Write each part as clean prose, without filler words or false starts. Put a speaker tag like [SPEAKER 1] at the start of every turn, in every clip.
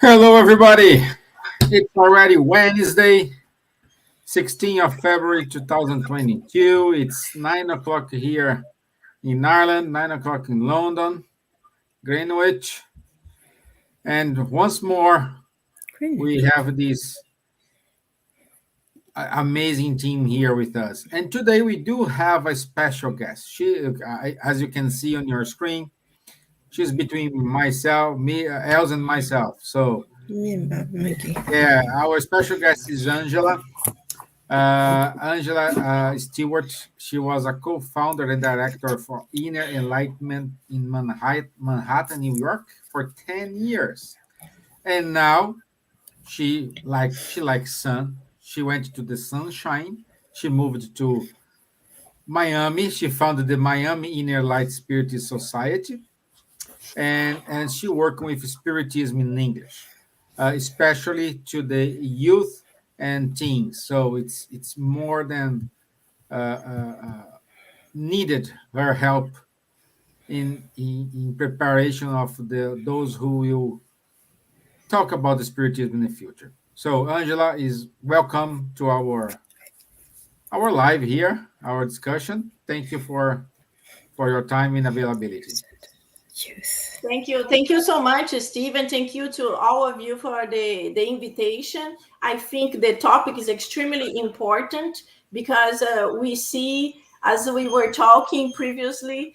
[SPEAKER 1] Hello, everybody. It's already Wednesday, 16th of February 2022. It's 9 o'clock here in Ireland, 9 o'clock in London, Greenwich. And once more, we have this amazing team here with us. And today we do have a special guest. As you can see on your screen, she's between Elsa, and myself. So, yeah, our special guest is Angela. Angela Stewart, she was a co-founder and director for Inner Enlightenment in Manhattan, New York for 10 years. And now she likes sun. She went to the sunshine. She moved to Miami. She founded the Miami Inner Light Spirit Society. And she worked with Spiritism in English, especially to the youth and teens. So it's more than needed her help in preparation of those who will talk about the spiritism in the future. So Angela is welcome to our live here, our discussion. Thank you for your time and availability.
[SPEAKER 2] Yes. Thank you. Thank you so much, Steven. Thank you to all of you for the invitation. I think the topic is extremely important because we see, as we were talking previously,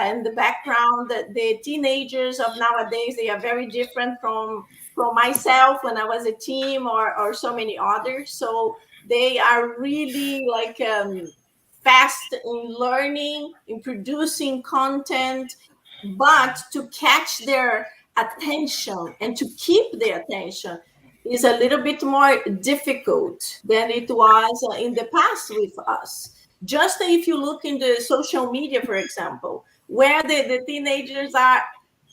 [SPEAKER 2] in the background, that the teenagers of nowadays, they are very different from myself when I was a teen or so many others. So they are really like fast in learning, in producing content, but to catch their attention and to keep their attention is a little bit more difficult than it was in the past with us. Just if you look in the social media, for example, where the teenagers are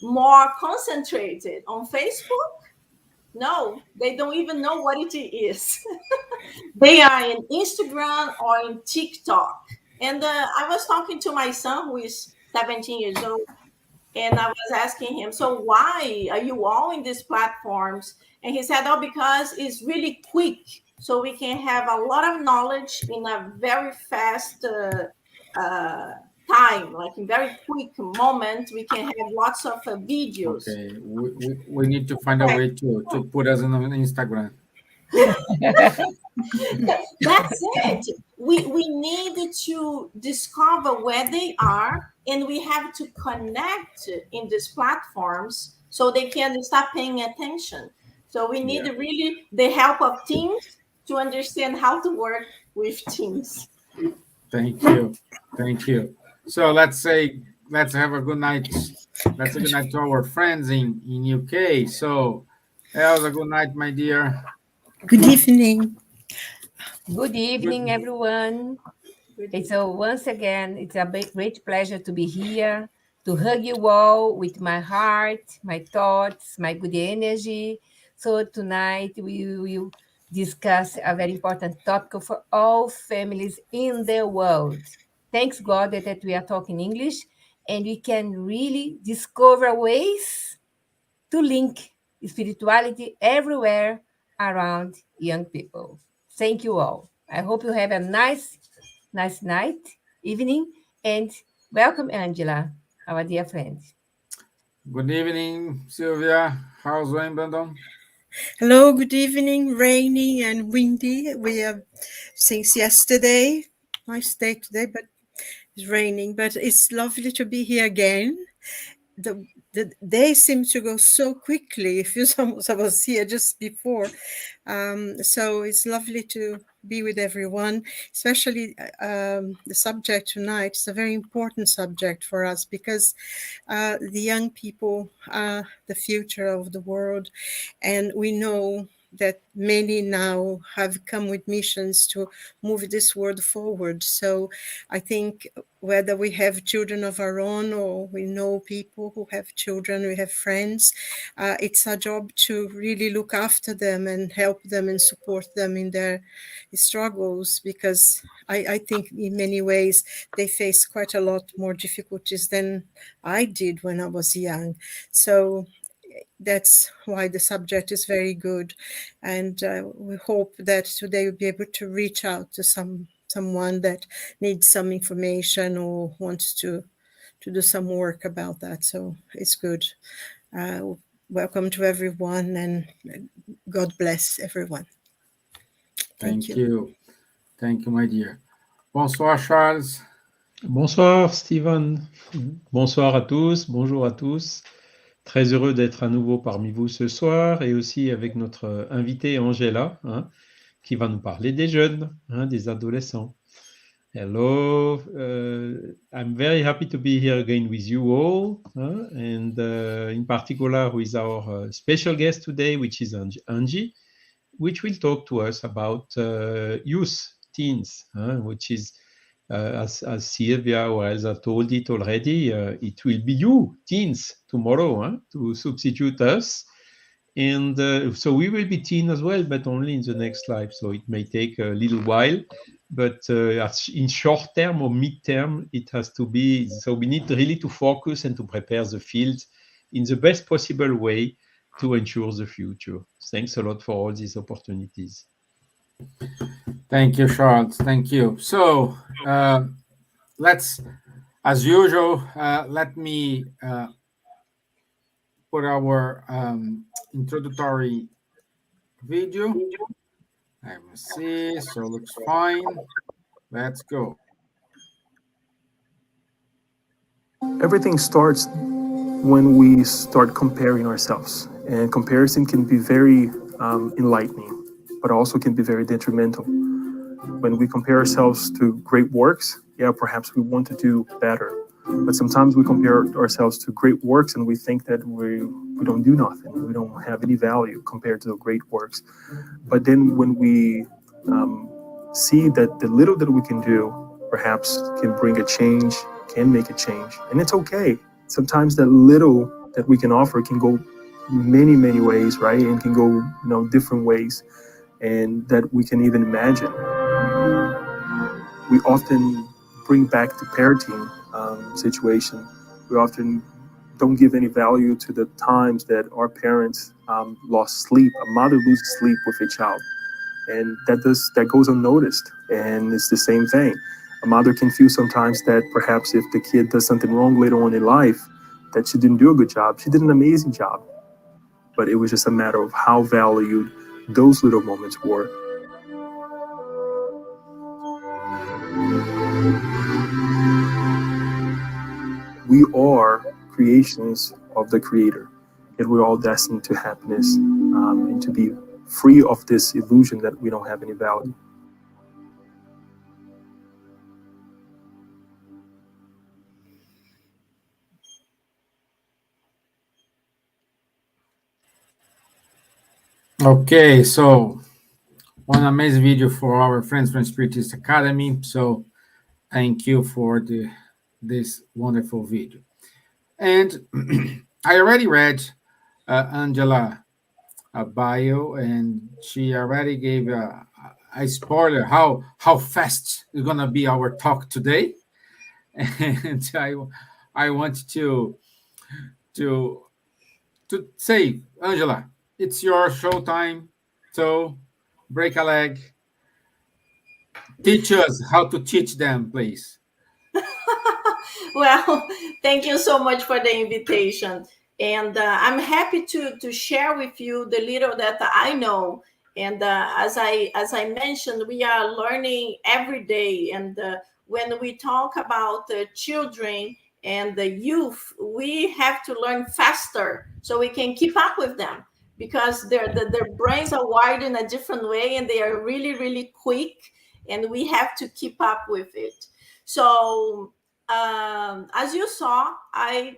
[SPEAKER 2] more concentrated on Facebook, no, they don't even know what it is. They are in Instagram or in TikTok. And I was talking to my son, who is 17 years old, and I was asking him, so why are you all in these platforms? And he said, oh, because it's really quick. So we can have a lot of knowledge in a very fast time, like in very quick moment. We can have lots of videos.
[SPEAKER 1] Okay, we need to find a way to put us on Instagram.
[SPEAKER 2] That's it. We need to discover where they are, and we have to connect in these platforms so they can start paying attention. So we need really the help of teams to understand how to work with teams.
[SPEAKER 1] Thank you. So let's have a good night. Let's say good night to our friends in UK. So Elsa, good night, my dear.
[SPEAKER 3] Good evening.
[SPEAKER 4] Good evening, everyone. So once again, it's a great pleasure to be here, to hug you all with my heart, my thoughts, my good energy. So tonight we will discuss a very important topic for all families in the world. Thanks God that we are talking English and we can really discover ways to link spirituality everywhere around young people. Thank you all. I hope you have a nice night, evening, and welcome, Angela, our dear friend.
[SPEAKER 1] Good evening, Silvia. How's Wimbledon?
[SPEAKER 3] Hello, good evening. Rainy and windy. We have since yesterday. Nice day today, but it's raining. But it's lovely to be here again. The day seems to go so quickly. If you I was here just before, so it's lovely to be with everyone. Especially the subject tonight is a very important subject for us because the young people are the future of the world, and we know that many now have come with missions to move this world forward. So I think whether we have children of our own or we know people who have children, we have friends, it's our job to really look after them and help them and support them in their struggles, because I think in many ways they face quite a lot more difficulties than I did when I was young. So that's why the subject is very good, and we hope that today we'll be able to reach out to someone that needs some information or wants to do some work about that. So it's good. Welcome to everyone, and God bless everyone. Thank you.
[SPEAKER 1] Thank you, my dear. Bonsoir, Charles.
[SPEAKER 5] Bonsoir Stevan, bonsoir à tous, bonjour à tous. Très heureux d'être à nouveau parmi vous ce soir et aussi avec notre invitée Angela, qui va nous parler des jeunes, des adolescents. Hello, I'm very happy to be here again with you all, and in particular with our special guest today, which is Angie, which will talk to us about youth, teens, which is as Silvia or Elsa told it already, it will be you, teens, tomorrow, to substitute us. And so we will be teen as well, but only in the next life. So it may take a little while, but in short term or mid-term, it has to be. So we need really to focus and to prepare the field in the best possible way to ensure the future. Thanks a lot for all these opportunities.
[SPEAKER 1] Thank you, Charles. Thank you. So let's, as usual, let me put our introductory video. Let me see. So looks fine. Let's go.
[SPEAKER 6] Everything starts when we start comparing ourselves, and comparison can be very enlightening, but also can be very detrimental. When we compare ourselves to great works, perhaps we want to do better. But sometimes we compare ourselves to great works and we think that we don't do nothing. We don't have any value compared to the great works. But then when we see that the little that we can do perhaps can bring a change, can make a change, and it's okay. Sometimes that little that we can offer can go many, many ways, right? And can go, different ways, and that we can even imagine. We often bring back the parenting situation. We often don't give any value to the times that our parents lost sleep. A mother loses sleep with a child, and that goes unnoticed. And it's the same thing. A mother can feel sometimes that perhaps if the kid does something wrong later on in life, that she didn't do a good job. She did an amazing job, but it was just a matter of how valued those little moments were. We are creations of the Creator, and we're all destined to happiness and to be free of this illusion that we don't have any value.
[SPEAKER 1] Okay, so one amazing video for our friends from Spiritist Academy. So thank you for this wonderful video. And I already read Angela bio, and she already gave a spoiler how fast is gonna be our talk today. And I want to say, Angela, it's your show time. So break a leg. Teach us how to teach them, please.
[SPEAKER 2] Well, thank you so much for the invitation. And I'm happy to share with you the little that I know. And as I mentioned, we are learning every day. And when we talk about the children and the youth, we have to learn faster so we can keep up with them, because their brains are wired in a different way and they are really, really quick, and we have to keep up with it. So as you saw, I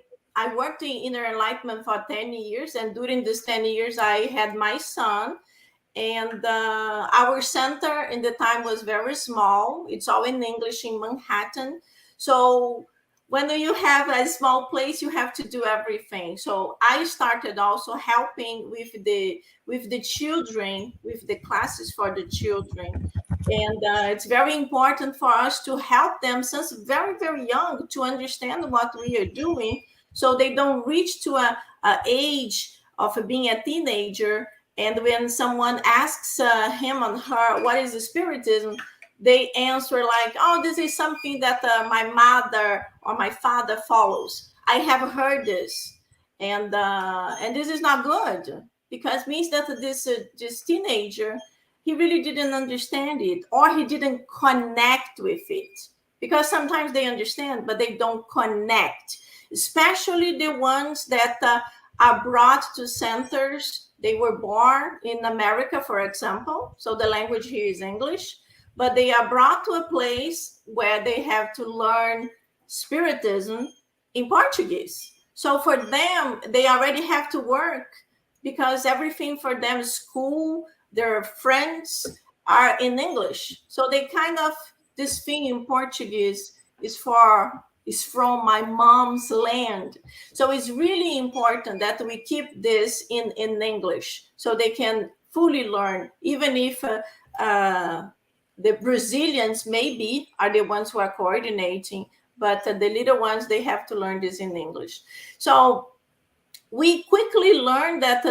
[SPEAKER 2] worked in inner enlightenment for 10 years, and during these 10 years, I had my son. And our center in the time was very small. It's all in English in Manhattan. So when you have a small place, you have to do everything. So I started also helping with the children, with the classes for the children. And it's very important for us to help them since very, very young to understand what we are doing, so they don't reach to a age of being a teenager. And when someone asks him and her, what is Spiritism? They answer like, oh, this is something that my mother or my father follows. I have heard this. And this is not good, because it means that this teenager, he really didn't understand it, or he didn't connect with it. Because sometimes they understand, but they don't connect, especially the ones that are brought to centers. They were born in America, for example, so the language here is English, but they are brought to a place where they have to learn Spiritism in Portuguese. So for them, they already have to work, because everything for them, school, their friends are in English. So they kind of, this thing in Portuguese is from my mom's land. So it's really important that we keep this in English, so they can fully learn, even if the Brazilians maybe are the ones who are coordinating, but the little ones, they have to learn this in English. So we quickly learned that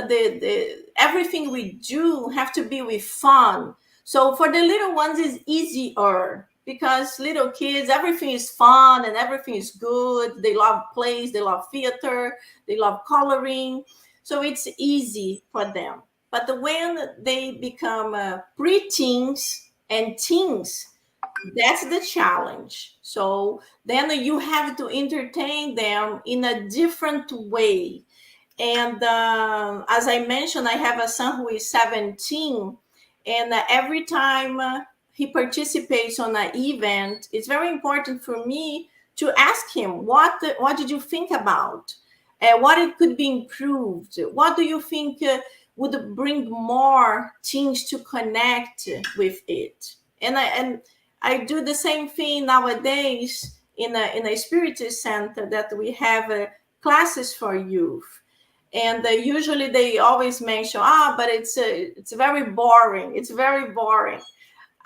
[SPEAKER 2] everything we do have to be with fun. So for the little ones, it's easier, because little kids, everything is fun and everything is good. They love plays, they love theater, they love coloring. So it's easy for them. But when they become preteens and teens, that's the challenge. So then you have to entertain them in a different way. And as I mentioned, I have a son who is 17, and every time he participates on an event, it's very important for me to ask him, what did you think about? What it could be improved? What do you think would bring more teens to connect with it? And I do the same thing nowadays in a Spiritist center, that we have classes for youth. And usually they always mention, but it's very boring. It's very boring.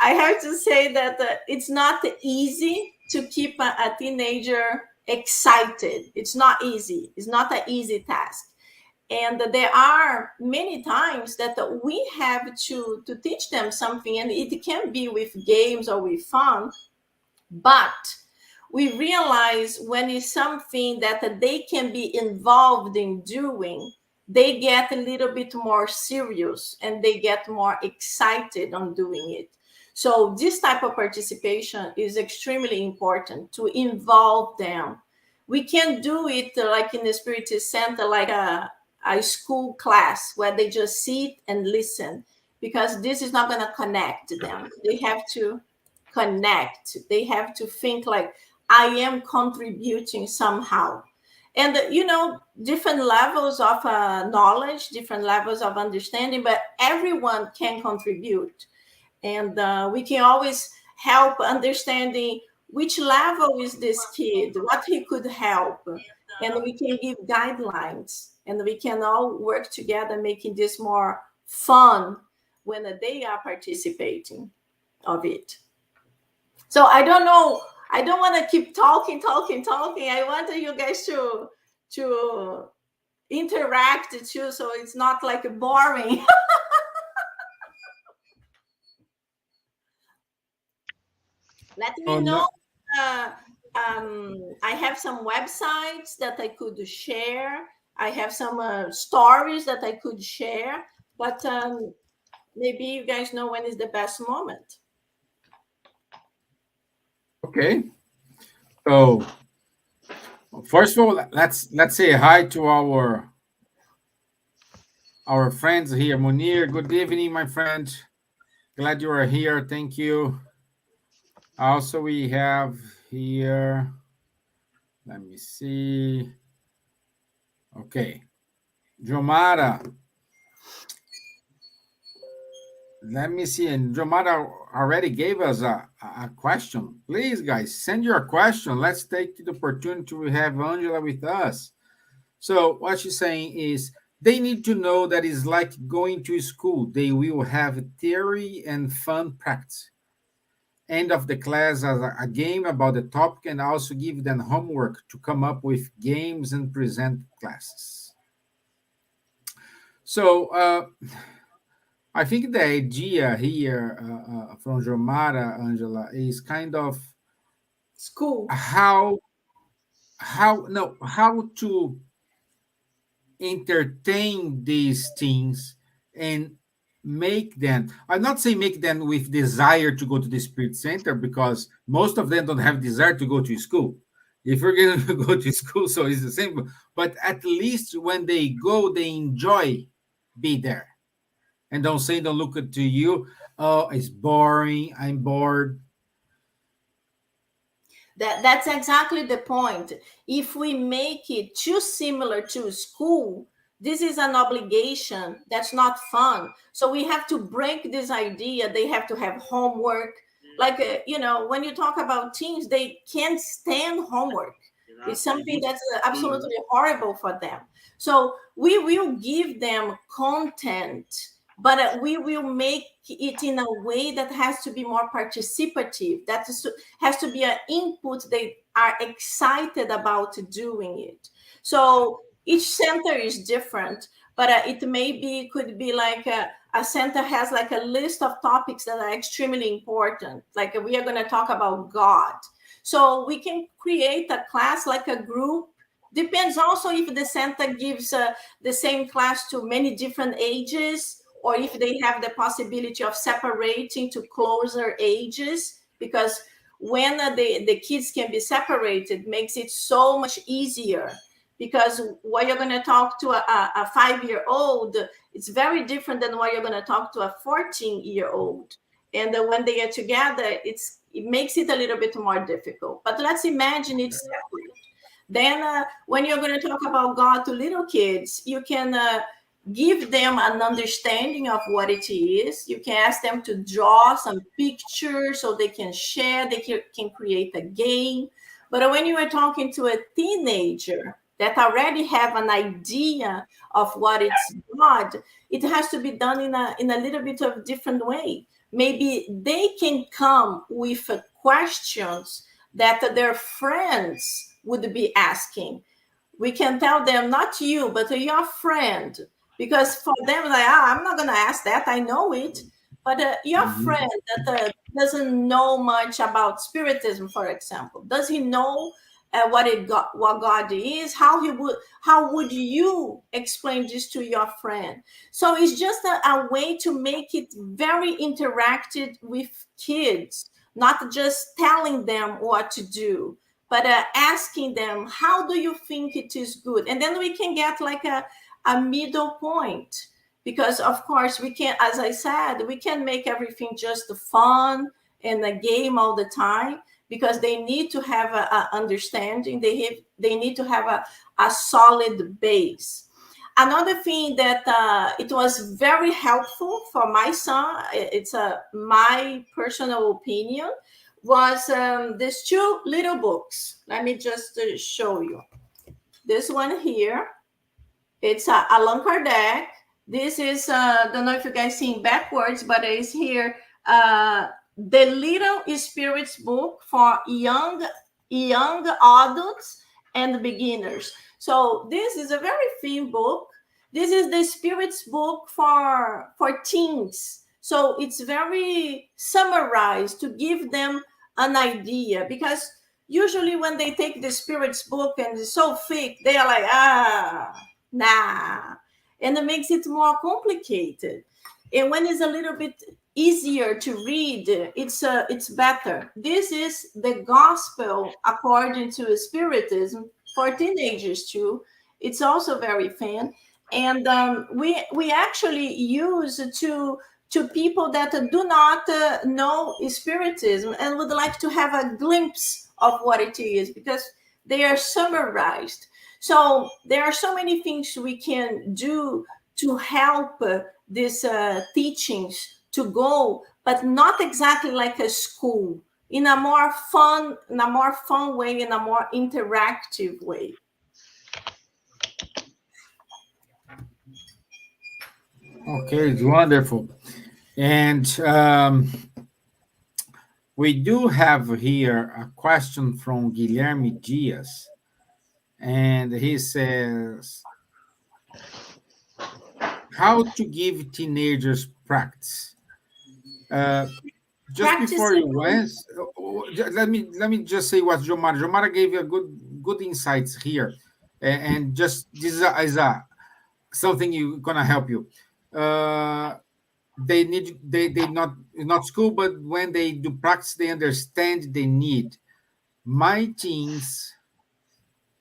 [SPEAKER 2] I have to say that it's not easy to keep a teenager excited. It's not easy. It's not an easy task. And there are many times that we have to teach them something, and it can be with games or with fun, but we realize when it's something that they can be involved in doing, they get a little bit more serious and they get more excited on doing it. So this type of participation is extremely important, to involve them. We can do it like in the Spiritist Center, like a school class where they just sit and listen, because this is not going to connect them. They have to connect. They have to think like, I am contributing somehow. And, different levels of knowledge, different levels of understanding, but everyone can contribute. And we can always help understanding which level is this kid, what he could help. And we can give guidelines, and we can all work together, making this more fun when they are participating of it. So I don't know. I don't want to keep talking. I want you guys to interact too, so it's not like boring. Let me know. I have some websites that I could share. I have some stories that I could share, but maybe you guys know when is the best moment.
[SPEAKER 1] Okay. So first of all, let's say hi to our friends here. Munir, good evening, my friend. Glad you are here. Thank you. Also, we have here, let me see. Okay. Jomara. Let me see. And Jomara already gave us a question. Please, guys, send your question. Let's take the opportunity to have Angela with us. So what she's saying is, they need to know that it's like going to school. They will have theory and fun practice. End of the class as a game about the topic, and also give them homework to come up with games and present classes. So I think the idea here from Jomara, Angela, is kind of
[SPEAKER 2] School.
[SPEAKER 1] how how to entertain these things and make them, I'm not saying make them with desire to go to the spirit center, because most of them don't have desire to go to school. If you're going to go to school, so it's the same, but at least when they go, they enjoy be there, and don't say, don't look at to you, oh, it's boring, I'm bored.
[SPEAKER 2] That's exactly the point. If we make it too similar to school, this is an obligation that's not fun. So we have to break this idea. They have to have homework. Like, when you talk about teens, they can't stand homework. It's something that's absolutely horrible for them. So we will give them content, but we will make it in a way that has to be more participative. That has to be an input they are excited about doing it. So each center is different, but could be like a center has like a list of topics that are extremely important. Like we are going to talk about God. So we can create a class like a group. Depends also if the center gives the same class to many different ages, or if they have the possibility of separating to closer ages, because when the kids can be separated, makes it so much easier. Because what you're going to talk to a 5-year-old, it's very different than what you're going to talk to a 14-year-old. And when they are together, it makes it a little bit more difficult. But let's imagine it's separate. Then when you're going to talk about God to little kids, you can give them an understanding of what it is. You can ask them to draw some pictures so they can share, they can create a game. But when you are talking to a teenager that already have an idea of what it's God, it has to be done in a little bit of different way. Maybe they can come with questions that their friends would be asking. We can tell them, not you, but your friend, because for them, like, I'm not going to ask that, I know it. But your
[SPEAKER 1] Mhm.
[SPEAKER 2] friend that doesn't know much about spiritism, for example, does he know what God is? How would you explain this to your friend? So it's just a way to make it very interactive with kids, not just telling them what to do, but asking them, how do you think it is good? And then we can get like a middle point, because of course we can, as I said, we can make everything just fun and a game all the time, because they need to have a understanding. They need to have a solid base. Another thing that it was very helpful for my son, it's my personal opinion, was these two little books. Let me just show you. This one here, it's Allan Kardec. This is, don't know if you guys see backwards, but it's here, the Little Spirits book for young adults and beginners. So this is a very thin book. This is the Spirits book for teens. So it's very summarized to give them an idea, because usually when they take the Spirits book and it's so thick, they are like, nah. And it makes it more complicated. And when it's a little bit easier to read, it's better. This is the Gospel according to Spiritism for teenagers too. It's also very thin, and we actually use to people that do not know Spiritism and would like to have a glimpse of what it is, because they are summarized. So there are so many things we can do to help these teachings to go, but not exactly like a school, in a more fun way, in a more interactive way.
[SPEAKER 1] Okay, it's wonderful. And we do have here a question from Guilherme Dias, and he says, how to give teenagers practice. Just before you
[SPEAKER 2] Practicing.
[SPEAKER 1] went, let me just say what Jomara gave you a good insights here, and just this is a something you gonna help you. Uh, they not school, but when they do practice, they understand they need. My teens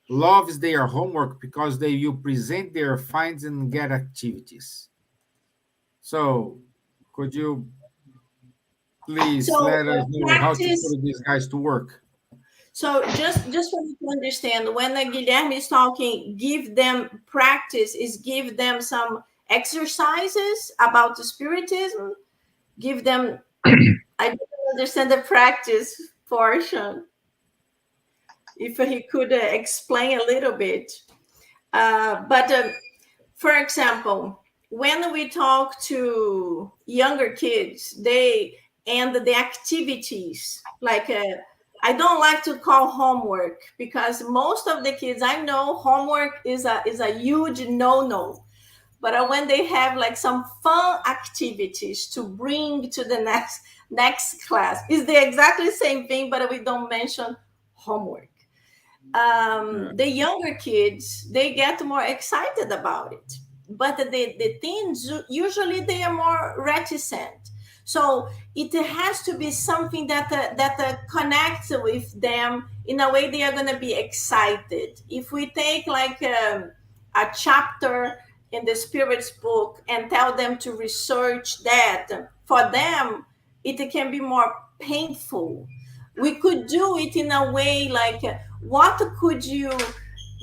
[SPEAKER 1] loves their homework because they will present their finds and get activities. So, could you please
[SPEAKER 2] So
[SPEAKER 1] let us know how to
[SPEAKER 2] practice.
[SPEAKER 1] put these guys to work?
[SPEAKER 2] So just for you to understand, when Guilherme is talking, give them practice is give them some exercises about the spiritism. Give them. I don't understand the practice portion. If he could explain a little bit, but for example, when we talk to younger kids, they and the activities like I don't like to call homework because most of the kids I know homework is a huge no. But when they have like some fun activities to bring to the next class, is the exactly same thing, but we don't mention homework. The younger kids they get more excited about it, but the teens usually they are more reticent. So it has to be something that connects with them in a way they are going to be excited. If we take like a chapter in the spirits book and tell them to research that, for them it can be more painful. We could do it in a way like what could you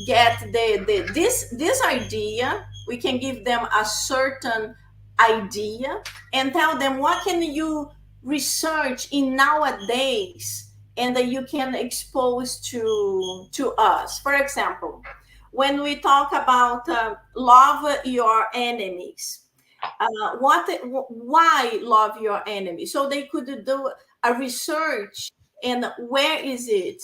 [SPEAKER 2] get this idea. We can give them a certain idea and tell them what can you research in nowadays and that you can expose to us. For example, when we talk about love your enemies, why love your enemy, so they could do a research. And where is it,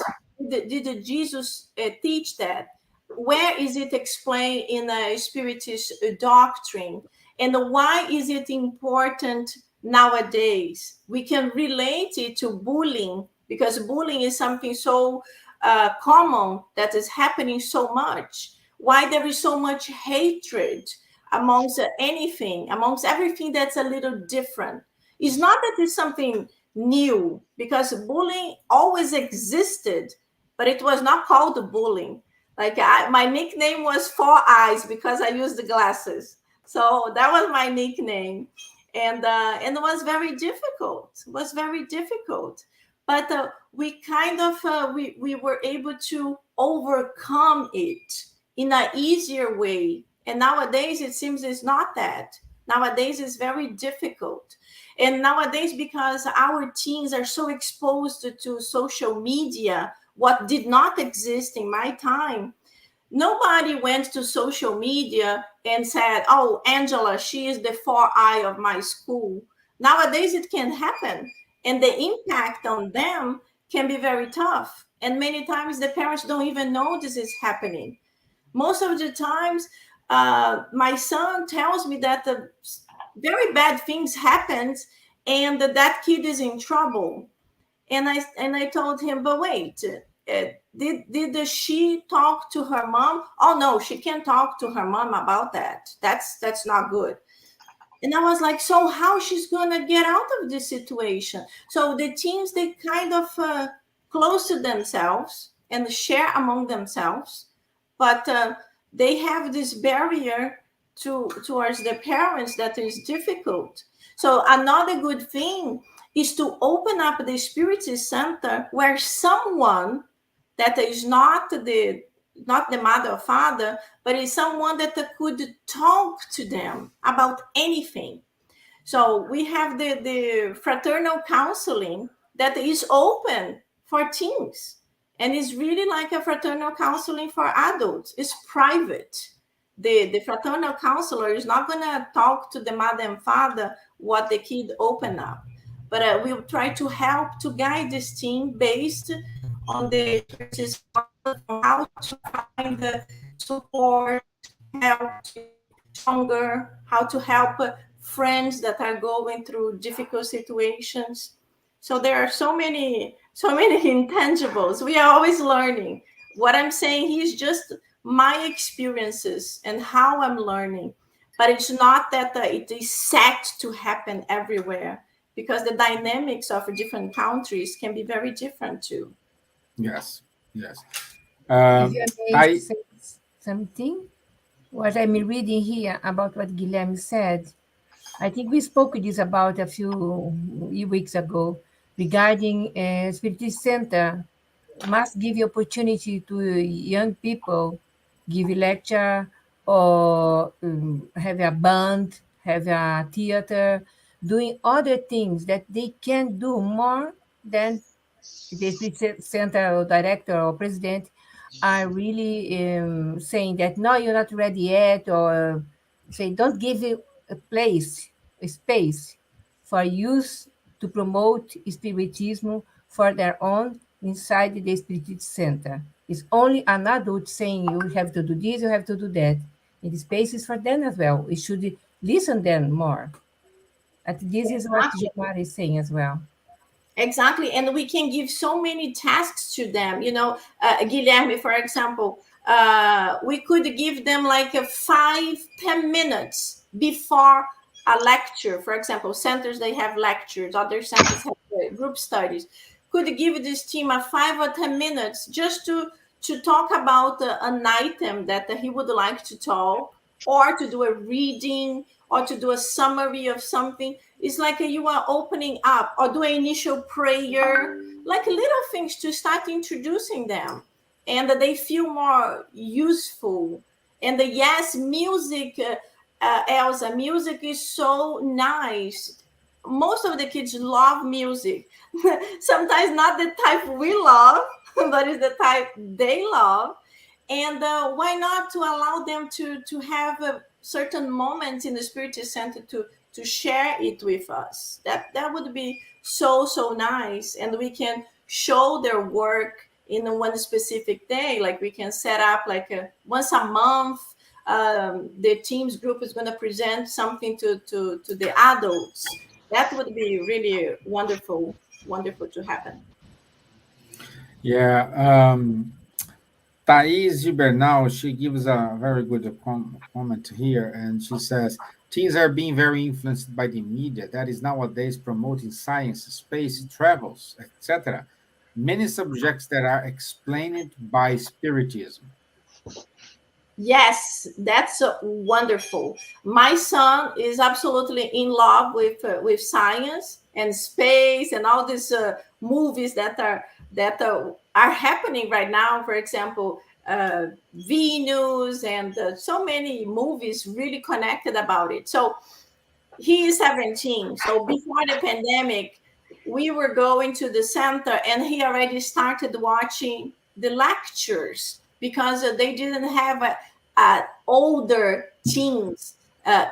[SPEAKER 2] did Jesus teach that? Where is it explained in a spiritist doctrine? And why is it important nowadays? We can relate it to bullying because bullying is something so common that is happening so much. Why there is so much hatred amongst anything, amongst everything that's a little different? It's not that it's something new because bullying always existed, but it was not called bullying. Like my nickname was Four Eyes because I used the glasses, so that was my nickname, and it was very difficult. It was very difficult, but we kind of we were able to overcome it in an easier way. And nowadays it seems it's not that. Nowadays it's very difficult. And nowadays, because our teens are so exposed to social media, what did not exist in my time, nobody went to social media and said, oh, Angela, she is the 4i of my school. Nowadays, it can happen. And the impact on them can be very tough. And many times the parents don't even know this is happening. Most of the times, my son tells me that the very bad things happens and that kid is in trouble. And I told him, but wait, did she talk to her mom? Oh no, she can't talk to her mom about that. That's not good. And I was like, so how she's gonna get out of this situation? So the teens, they kind of close to themselves and share among themselves, but they have this barrier towards the parents that is difficult. So another good thing is to open up the Spiritist Center where someone that is not the mother or father, but is someone that could talk to them about anything. So we have the fraternal counseling that is open for teens. And it's really like a fraternal counseling for adults. It's private. The fraternal counselor is not going to talk to the mother and father what the kid open up. But we'll try to help to guide this team based on the how to find the support, help to stronger, how to help friends that are going through difficult situations. So there are so many intangibles. We are always learning. What I'm saying here is just my experiences and how I'm learning. But it's not that it is set to happen everywhere, because the dynamics of different countries can be very different too.
[SPEAKER 1] Yes, yes.
[SPEAKER 4] If you may
[SPEAKER 1] I
[SPEAKER 4] say something, what I'm reading here about what Guilherme said, I think we spoke this about a few weeks ago regarding Spiritist Center must give opportunity to young people, give a lecture or have a band, have a theater, doing other things that they can do more than the Spirit Center director or president are really saying that no, you're not ready yet, or say don't give it a place, a space for youth to promote spiritism for their own inside the Spirit Center. It's only an adult saying you have to do this, you have to do that. And the space is for them as well. We should listen them more. And this is what Gilmar is saying as well.
[SPEAKER 2] Exactly. And we can give so many tasks to them. Guilherme, for example, we could give them like 5-10 minutes before a lecture. For example, centers, they have lectures, other centers have group studies. Could give this team a 5 or 10 minutes just to talk about an item that he would like to talk, or to do a reading, or to do a summary of something. It's like you are opening up, or do an initial prayer, like little things to start introducing them, and that they feel more useful. And yes, music, Elsa, music is so nice. Most of the kids love music. Sometimes not the type we love, but it's the type they love. And why not to allow them to have certain moments in the Spiritist Center to share it with us? That would be so nice. And we can show their work in one specific day. Like we can set up like once a month, the teams group is going to present something to the adults. That would be really wonderful to happen.
[SPEAKER 1] Yeah. Thais Gibernal, she gives a very good comment here, and she says, teens are being very influenced by the media that is nowadays promoting science, space, travels, etc. Many subjects that are explained by Spiritism.
[SPEAKER 2] Yes, that's wonderful. My son is absolutely in love with science and space and all these movies that are happening right now. For example, Venus, and so many movies really connected about it. So he is 17. So before the pandemic, we were going to the center, and he already started watching the lectures, because they didn't have a older teens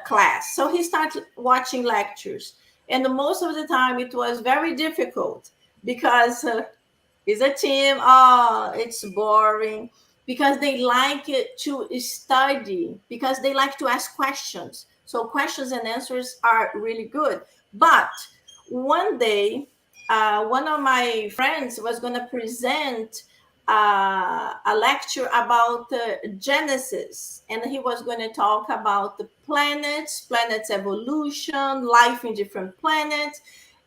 [SPEAKER 2] class. So he started watching lectures. And most of the time it was very difficult, because it's a team, it's boring, because they like to study, because they like to ask questions. So questions and answers are really good. But one day, one of my friends was going to present a lecture about Genesis, and he was going to talk about the planets evolution, life in different planets,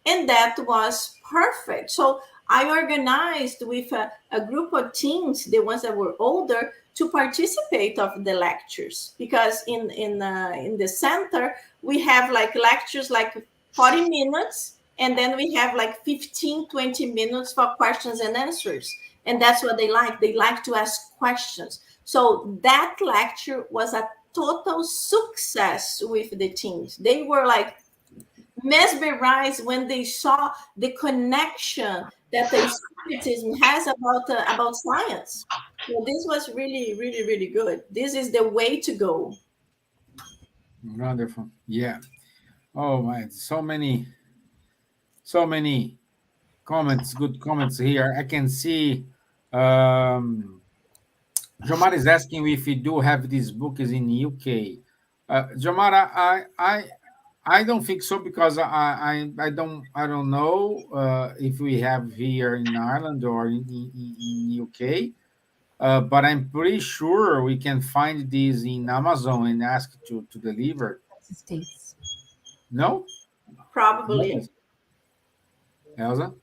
[SPEAKER 2] and that was perfect. So I organized with a group of teens, the ones that were older, to participate of the lectures, because in the center we have like lectures like 40 minutes, and then we have like 15-20 minutes for questions and answers. And that's what they like to ask questions. So that lecture was a total success with the teens. They were like mesmerized when they saw the connection that the Spiritism has about science. So this was really good. This is the way to go.
[SPEAKER 1] Wonderful. Yeah. Oh my, so many comments, good comments here. I can see Jomar is asking if we do have these books in UK. Jamara, I don't think so because I don't know if we have here in Ireland or in UK. But I'm pretty sure we can find these in Amazon and ask to deliver.
[SPEAKER 4] States.
[SPEAKER 1] No,
[SPEAKER 2] Probably.
[SPEAKER 1] no, Elsa.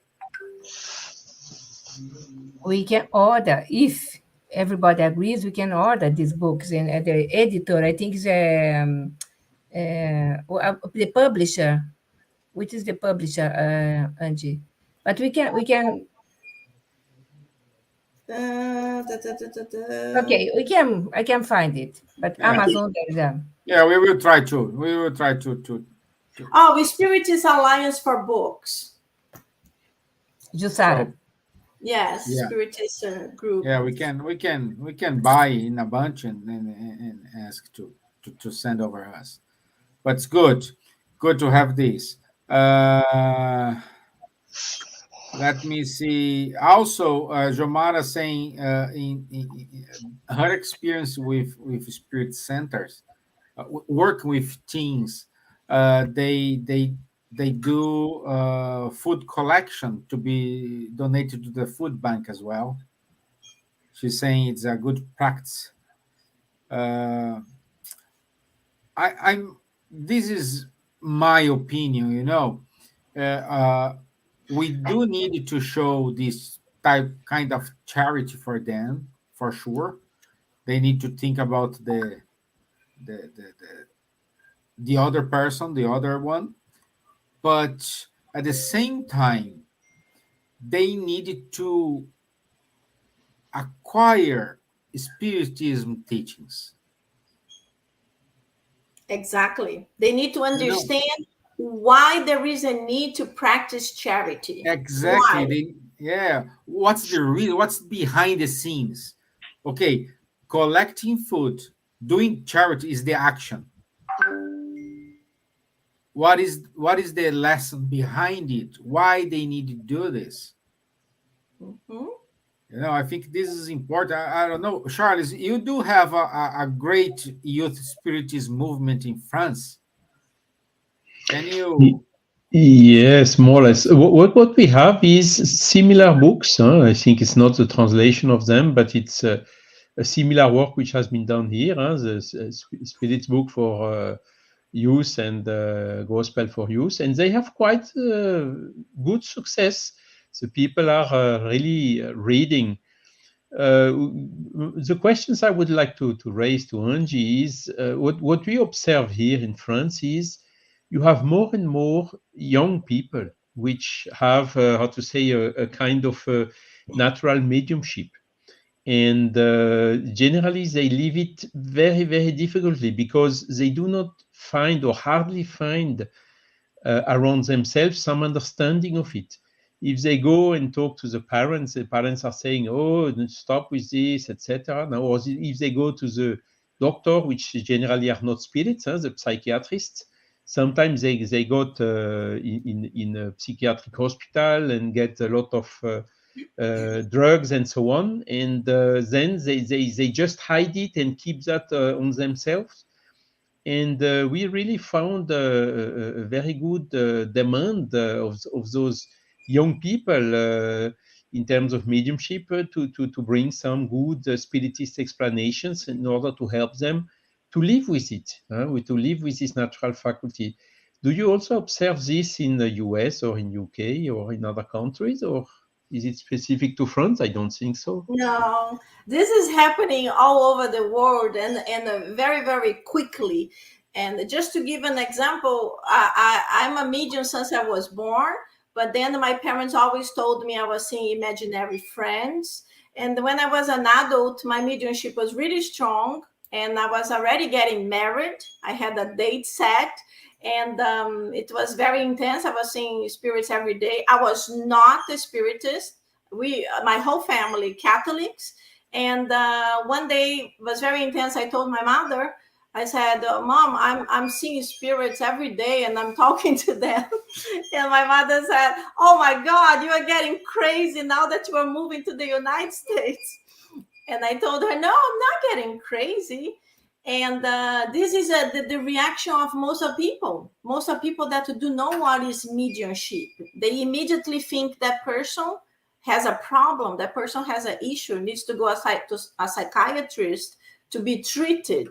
[SPEAKER 4] We can order if everybody agrees. We can order these books, and the editor, I think, is the publisher. Which is the publisher, Angie? But we can. Okay, I can find it. But
[SPEAKER 1] Yeah,
[SPEAKER 4] Amazon, there is a
[SPEAKER 1] yeah, we will try to. We will try to.
[SPEAKER 2] Oh, Spiritist Alliance for Books.
[SPEAKER 4] Jussara.
[SPEAKER 1] So
[SPEAKER 2] Yes,
[SPEAKER 1] yeah,
[SPEAKER 2] Spiritist group.
[SPEAKER 1] yeah, we can buy in a bunch and ask to send over us. But it's good to have this. Uh, Let me see. Also, Jomara saying her experience with spirit centers, working with teens. They do food collection to be donated to the food bank as well. She's saying it's a good practice. Uh, I'm. This is my opinion. We do need to show this type kind of charity for them for sure. They need to think about the other person, the other one, but at the same time, they need to acquire spiritism teachings.
[SPEAKER 2] Exactly. They need to
[SPEAKER 1] You know
[SPEAKER 2] understand why there is a need to practice charity.
[SPEAKER 1] exactly.
[SPEAKER 2] Why?
[SPEAKER 1] Yeah. What's the reason? What's behind the scenes? Okay, collecting food, doing charity is the action. What is the lesson behind it? Why they need to do this?
[SPEAKER 2] Mhm.
[SPEAKER 1] I think this is important. I don't know, Charles. You do have a great youth spiritism movement in France. Can
[SPEAKER 5] Y-
[SPEAKER 1] you?
[SPEAKER 5] Yes, more or less. What we have is similar books. I think it's not the translation of them, but it's a similar work which has been done here. The Spirit book for youth and Gospel for youth, and they have quite good success. The people are really reading. The questions I would like to raise to Angie is what we observe here in France is you have more and more young people which have how to say a kind of natural mediumship, and generally they leave it very very difficultly because they do not find or hardly find around themselves some understanding of it. If they go and talk to the parents are saying, "Oh, stop with this," etc. Now, or if they go to the doctor, which generally are not spirits, the psychiatrists, sometimes they got in a psychiatric hospital and get a lot of drugs and so on, and then they just hide it and keep that on themselves, and we really found a very good demand of those young people in terms of mediumship to bring some good spiritist explanations in order to help them to live with it, to live with this natural faculty. Do you also observe this in the US or in UK or in other countries, or is it specific to France? I don't think so.
[SPEAKER 2] No, this is happening all over the world and very, very quickly. And just to give an example, I'm a medium since I was born, but then my parents always told me I was seeing imaginary friends. And when I was an adult, my mediumship was really strong, and I was already getting married. I had a date set, and it was very intense. I was seeing spirits every day. I was not a spiritist. My whole family Catholics, and one day was very intense. I told my mother, I said, Mom, I'm seeing spirits every day and I'm talking to them. And my mother said, oh my God, you are getting crazy now that you are moving to the United States. And I told her, no, I'm not getting crazy. And this is the reaction of most of people that do know what is mediumship. They immediately think that person has a problem, that person has an issue, needs to go to a psychiatrist to be treated.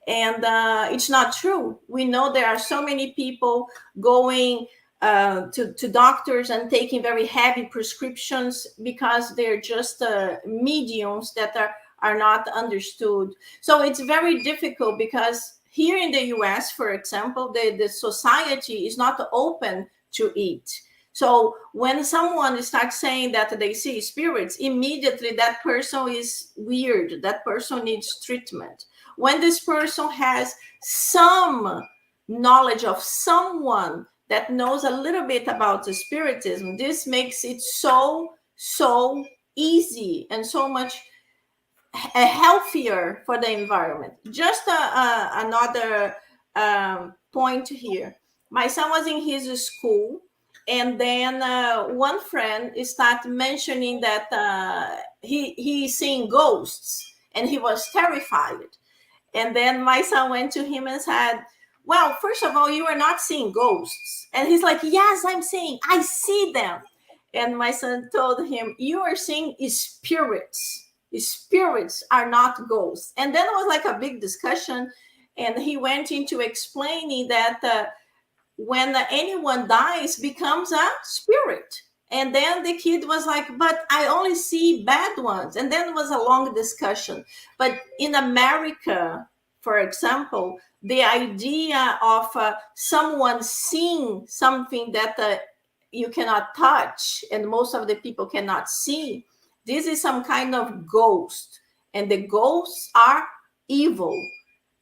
[SPEAKER 2] And it's not true. We know there are so many people going to doctors and taking very heavy prescriptions because they're just mediums that are not understood. So it's very difficult because here in the US, for example, the society is not open to it. So when someone starts saying that they see spirits, immediately that person is weird. That person needs treatment. When this person has some knowledge of someone that knows a little bit about the spiritism, this makes it so easy and so much healthier for the environment. Just another point here. My son was in his school, and then one friend started mentioning that he's seeing ghosts, and he was terrified. And then my son went to him and said, well, first of all, you are not seeing ghosts. And he's like, yes, I see them. And my son told him, you are seeing spirits. Spirits are not ghosts. And then it was like a big discussion. And he went into explaining that when anyone dies, becomes a spirit. And then the kid was like, but I only see bad ones. And then it was a long discussion. But in America, for example, the idea of someone seeing something that you cannot touch and most of the people cannot see, this is some kind of ghost. And the ghosts are evil.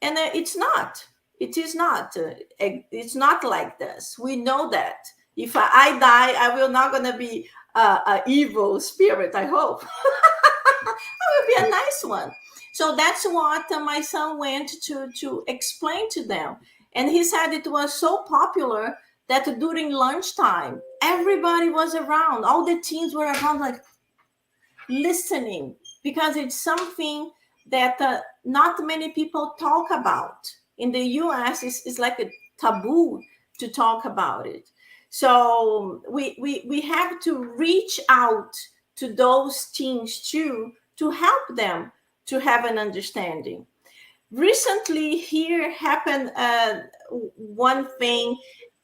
[SPEAKER 2] And it's not. It is not. It's not like this. We know that. If I die, I will not going to be an evil spirit, I hope. I will be a nice one. So that's what my son went to explain to them. And he said it was so popular that during lunchtime, everybody was around. All the teens were around, like, listening, because it's something that not many people talk about. In the US, it's like a taboo to talk about it. So we have to reach out to those teens too, to help them to have an understanding. Recently here happened one thing,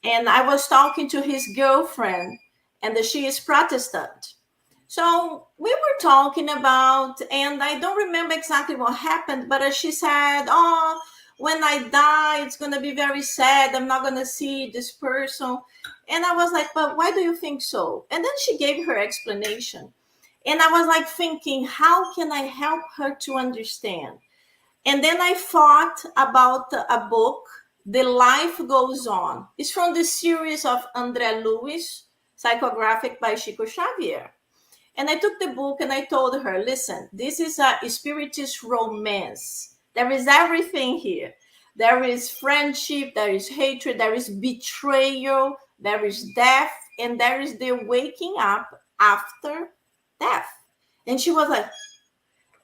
[SPEAKER 2] and I was talking to his girlfriend, and she is Protestant. So we were talking about, and I don't remember exactly what happened, but she said, oh, when I die, it's going to be very sad. I'm not going to see this person. And I was like, but why do you think so? And then she gave her explanation. And I was like thinking, how can I help her to understand? And then I thought about a book, The Life Goes On. It's from the series of André Luiz, Psychographic by Chico Xavier. And I took the book and I told her, listen, this is a spiritist romance. There is everything here. There is friendship, there is hatred, there is betrayal, there is death, and there is the waking up after death. And she was like,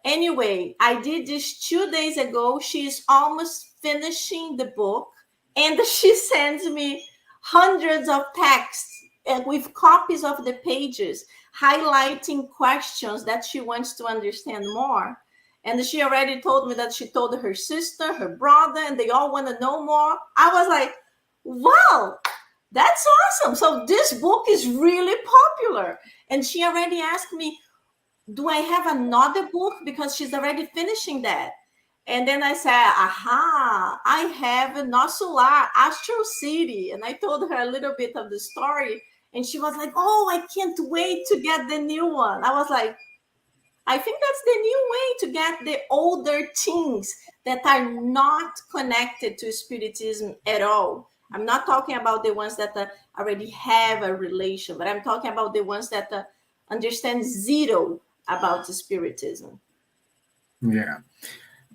[SPEAKER 2] anyway, I did this 2 days ago. She's almost finishing the book, and she sends me hundreds of texts and with copies of the pages, highlighting questions that she wants to understand more. And she already told me that she told her sister, her brother, and they all want to know more. I was like, wow, that's awesome. So this book is really popular. And she already asked me, do I have another book? Because she's already finishing that. And then I said, aha, I have Nosso Lar, Astral City. And I told her a little bit of the story. And she was like, oh, I can't wait to get the new one. I was like, I think that's the new way to get the older teens that are not connected to Spiritism at all. I'm not talking about the ones that already have a relation, but I'm talking about the ones that understand zero about the Spiritism.
[SPEAKER 1] Yeah.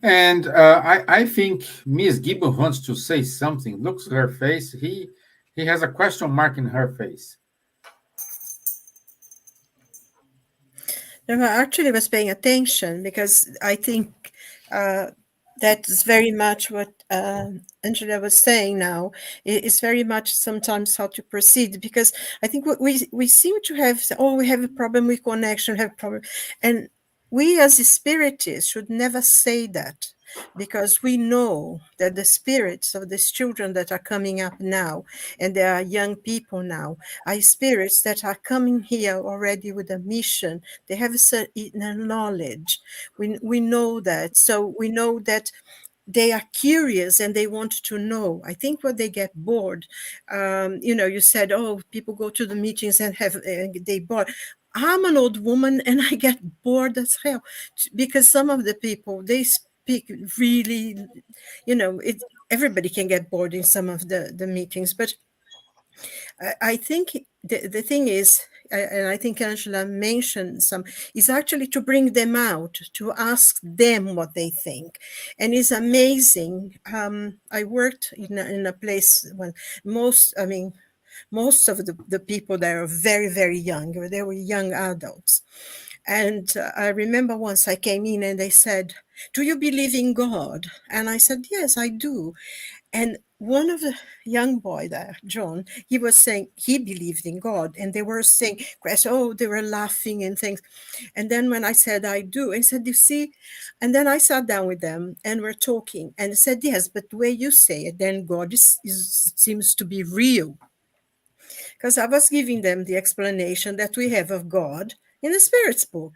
[SPEAKER 1] And I think Miss Gibbons wants to say something. Looks at her face. He has a question mark in her face.
[SPEAKER 3] No, I actually was paying attention because I think that That's very much what Angela was saying now. It's very much sometimes how to proceed, because I think we seem to have, oh, we have a problem with connection, have a problem. And we as spiritists should never say that, because we know that the spirits of these children that are coming up now, and there are young people now, are spirits that are coming here already with a mission. They have a certain knowledge. We know that. So we know that they are curious and they want to know. I think when they get bored, you said, oh, people go to the meetings and they bored. I'm an old woman and I get bored as hell, because some of the people, they speak really, everybody can get bored in some of the meetings. But I think the thing is, and I think Angela mentioned some, is actually to bring them out, to ask them what they think. And it's amazing. I worked in a place when most of the people there are very, very young. They were young adults. And I remember once I came in and they said, do you believe in God? And I said, yes, I do. And one of the young boy there, John, he was saying he believed in God. And they were saying, oh, they were laughing and things. And then when I said, I do, I said, you see, and then I sat down with them and we're talking and I said, yes, but the way you say it, then God seems to be real. Because I was giving them the explanation that we have of God in the Spirit's book,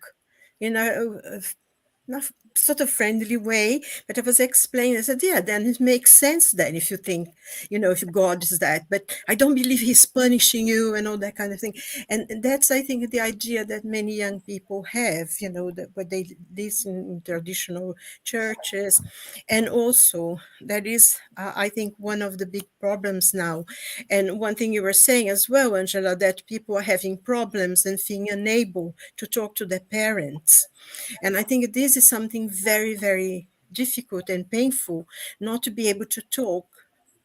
[SPEAKER 3] not sort of friendly way, but I was explaining. I said, yeah, then it makes sense then if you think, if God is that, but I don't believe he's punishing you and all that kind of thing. And that's, I think, the idea that many young people have, that what they listen in traditional churches. And also that is, I think, one of the big problems now. And one thing you were saying as well, Angela, that people are having problems and being unable to talk to their parents. And I think this is something very, very difficult and painful, not to be able to talk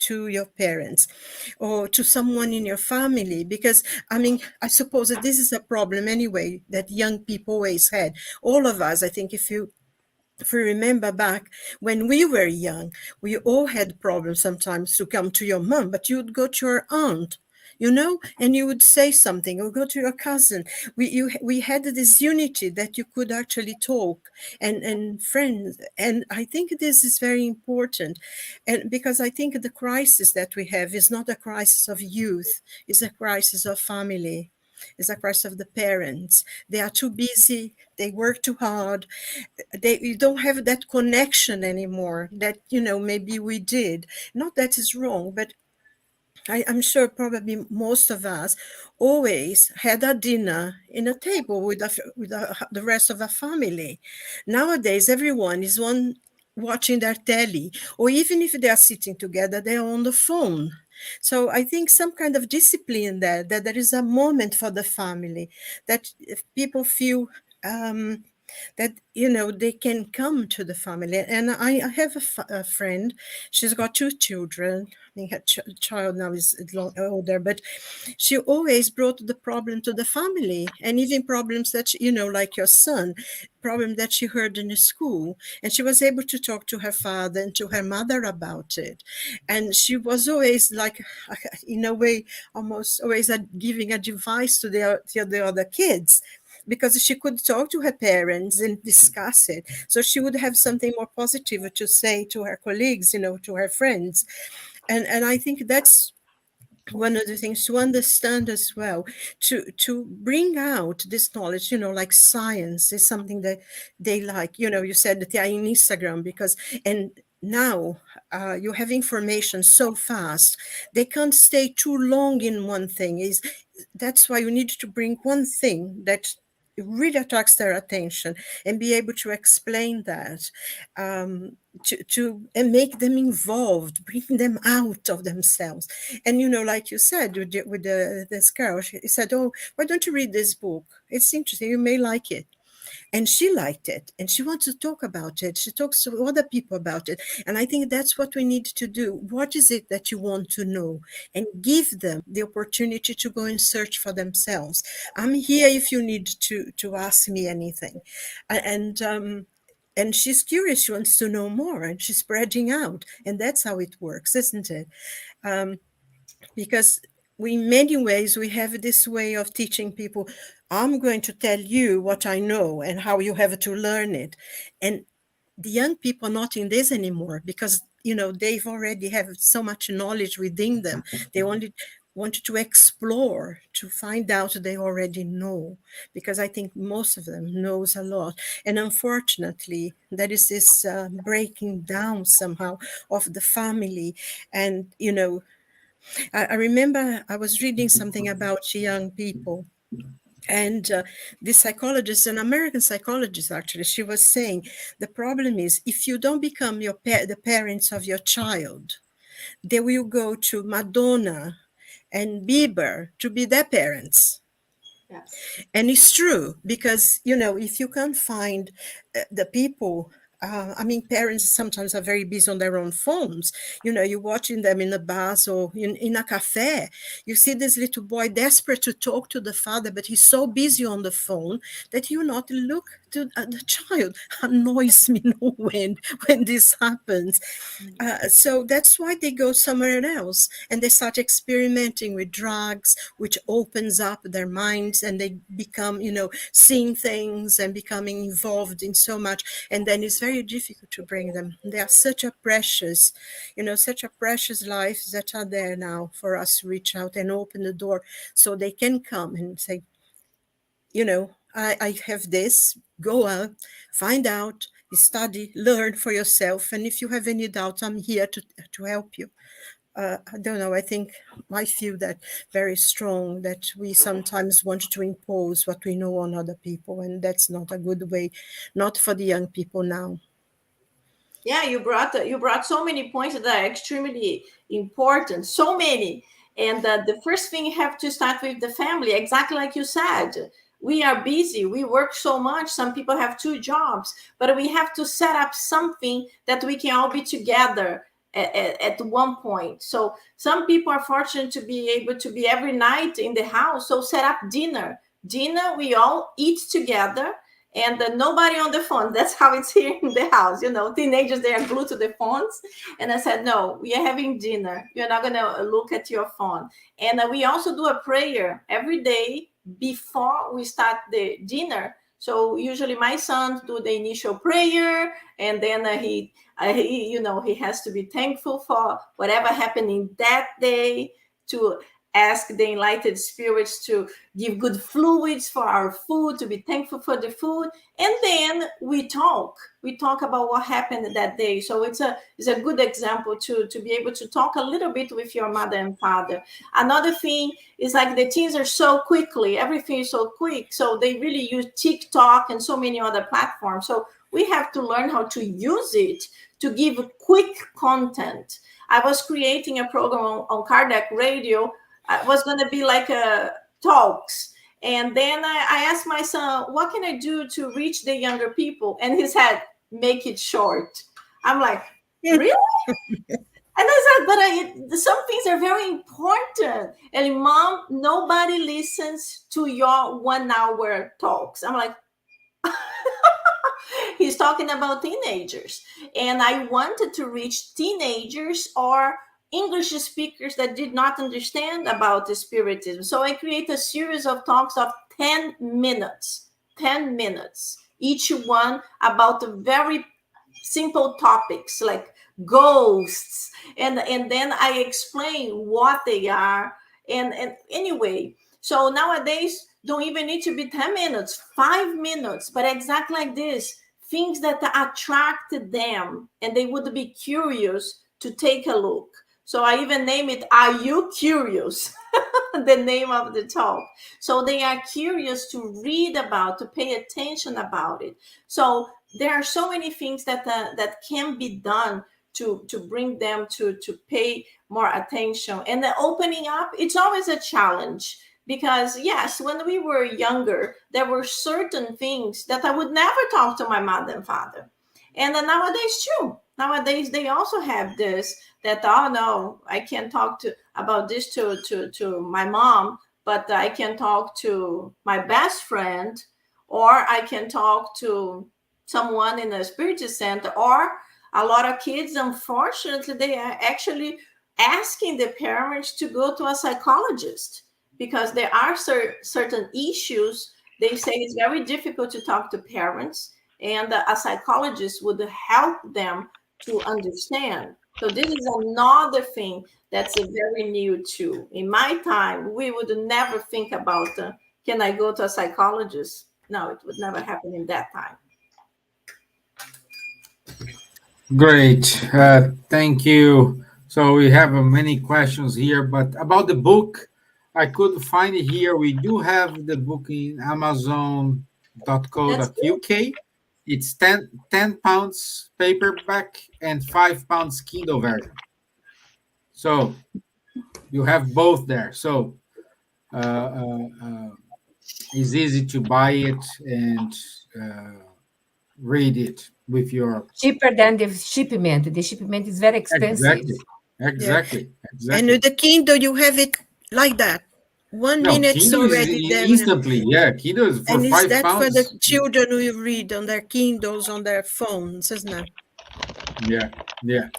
[SPEAKER 3] to your parents or to someone in your family, because I suppose that this is a problem anyway that young people always had. All of us, I think, if you remember back when we were young, we all had problems sometimes to come to your mom, but you would go to your aunt, and you would say something, or go to your cousin. We had this unity that you could actually talk and friends. And I think this is very important. And because I think the crisis that we have is not a crisis of youth, it's a crisis of family. It's a crisis of the parents. They are too busy. They work too hard. You don't have that connection anymore that, maybe we did. Not that is wrong, but I'm sure probably most of us always had a dinner in a table with the rest of the family. Nowadays, everyone is watching their telly, or even if they are sitting together, they are on the phone. So I think some kind of discipline there, that there is a moment for the family, that if people feel that they can come to the family. And I have a friend. She's got 2 children. I think her child now is older, but she always brought the problem to the family, and even problems that like your son, problem that she heard in the school, and she was able to talk to her father and to her mother about it. And she was always like, in a way, almost always giving advice to the other kids, because she could talk to her parents and discuss it. So she would have something more positive to say to her colleagues, to her friends. And I think that's one of the things to understand as well, to bring out this knowledge, like science is something that they like. You said that they are in Instagram and now you have information so fast, they can't stay too long in one thing. That's why you need to bring one thing that really attracts their attention and be able to explain that, and make them involved, bring them out of themselves. And like you said with this girl, she said, oh, why don't you read this book? It's interesting, you may like it. And she liked it, and she wants to talk about it. She talks to other people about it. And I think that's what we need to do. What is it that you want to know? And give them the opportunity to go and search for themselves. I'm here if you need to ask me anything. And and she's curious. She wants to know more, and she's spreading out. And that's how it works, isn't it? Because in many ways, we have this way of teaching people, I'm going to tell you what I know and how you have to learn it. And the young people are not in this anymore because, they've already have so much knowledge within them. They only wanted to explore, to find out they already know, because I think most of them knows a lot. And unfortunately, there is this breaking down somehow of the family. And, I remember I was reading something about young people, and this psychologist, an American psychologist, actually, she was saying the problem is if you don't become the parents of your child, they will go to Madonna and Bieber to be their parents.
[SPEAKER 2] Yes.
[SPEAKER 3] And it's true, because, if you can't find the people, parents sometimes are very busy on their own phones. You're watching them in a bus or in a cafe. You see this little boy desperate to talk to the father, but he's so busy on the phone that you not look to the child. Annoys me no end when this happens. So that's why they go somewhere else, and they start experimenting with drugs, which opens up their minds, and they become, seeing things and becoming involved in so much. And then it's very difficult to bring them. They are such a precious, such a precious life that are there now for us to reach out and open the door so they can come and say, I have this, go out, find out, study, learn for yourself. And if you have any doubt, I'm here to help you. I don't know. I feel that very strong, that we sometimes want to impose what we know on other people. And that's not a good way, not for the young people now.
[SPEAKER 2] Yeah, you brought so many points that are extremely important. So many. And the first thing you have to start with the family, exactly like you said. We are busy. We work so much. Some people have 2 jobs, but we have to set up something that we can all be together at one point. So some people are fortunate to be able to be every night in the house. So set up dinner. Dinner, we all eat together, and nobody on the phone. That's how it's here in the house. Teenagers, they are glued to the phones. And I said, no, we are having dinner. You're not going to look at your phone. And we also do a prayer every day before we start the dinner. So usually my son do the initial prayer, and then he has to be thankful for whatever happened in that day, to ask the enlightened spirits to give good fluids for our food, to be thankful for the food. And then we talk about what happened that day. So it's a good example to be able to talk a little bit with your mother and father. Another thing is, like, the teens are so quickly, everything is so quick. So they really use TikTok and so many other platforms. So we have to learn how to use it to give quick content. I was creating a program on Kardec Radio. It was going to be like talks. And then I asked my son, what can I do to reach the younger people? And he said, make it short. I'm like, really? And I said, but some things are very important. And Mom, nobody listens to your 1-hour talks. I'm like, he's talking about teenagers. And I wanted to reach teenagers or English speakers that did not understand about the Spiritism. So I create a series of talks of 10 minutes, each one about very simple topics like ghosts. And then I explain what they are. And anyway, so nowadays, don't even need to be 10 minutes, 5 minutes, but exactly like this, things that attracted them and they would be curious to take a look. So I even name it, Are You Curious? The name of the talk. So they are curious to read about, to pay attention about it. So there are so many things that can be done to bring them to pay more attention. And the opening up, it's always a challenge. Because yes, when we were younger, there were certain things that I would never talk to my mother and father. And nowadays too. Nowadays they also have this, that, oh no, I can't talk about this to my mom, but I can talk to my best friend, or I can talk to someone in a spiritist center, or a lot of kids, unfortunately, they are actually asking the parents to go to a psychologist because there are certain issues. They say it's very difficult to talk to parents, and a psychologist would help them to understand. So this is another thing that's very new too. In my time, we would never think about, can I go to a psychologist? No, it would never happen in that time.
[SPEAKER 1] Great. Thank you. So we have many questions here, but about the book, I couldn't find it here. We do have the book in amazon.co.uk. It's 10 pounds paperback and £5 Kindle version. So you have both there. So it's easy to buy it and read it with your
[SPEAKER 4] Cheaper than the shipment. The shipment is very expensive.
[SPEAKER 1] Exactly.
[SPEAKER 3] And with the Kindle, you have it like that. 1 minute
[SPEAKER 1] Kindle
[SPEAKER 3] already
[SPEAKER 1] is
[SPEAKER 3] there.
[SPEAKER 1] instantly. Yeah, Kindle is for
[SPEAKER 3] And is that
[SPEAKER 1] £5.
[SPEAKER 3] for the children who read on their Kindles, on their phones, isn't it?
[SPEAKER 1] Yeah,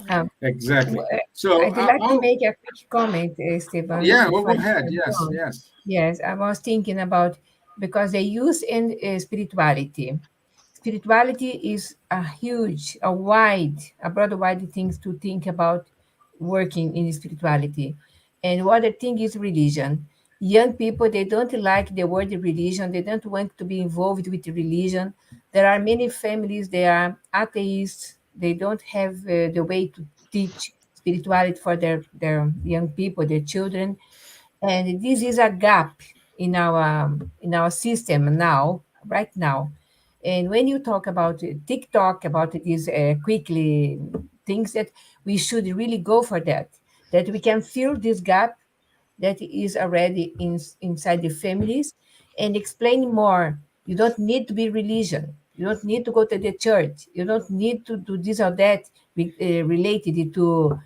[SPEAKER 4] Um,
[SPEAKER 1] exactly.
[SPEAKER 4] w-
[SPEAKER 1] So
[SPEAKER 4] I'd like to make a quick comment, Stevan.
[SPEAKER 1] yeah, well,
[SPEAKER 4] before
[SPEAKER 1] go
[SPEAKER 4] you
[SPEAKER 1] ahead.
[SPEAKER 4] move
[SPEAKER 1] Yes,
[SPEAKER 4] on.
[SPEAKER 1] yes.
[SPEAKER 4] Yes, I was thinking about, because they use in spirituality. Spirituality is a huge, a broad, wide things to think about working in spirituality. And what I think is religion. Young people, they don't like the word religion. They don't want to be involved with religion. There are many families, they are atheists. They don't have the way to teach spirituality for their young people, their children. And this is a gap in our system now, right now. And when you talk about TikTok, about these quickly things, that we should really go for that we can fill this gap that is already inside the families, and explain more. You don't need to be religion. You don't need to go to the church. You don't need to do this or that related to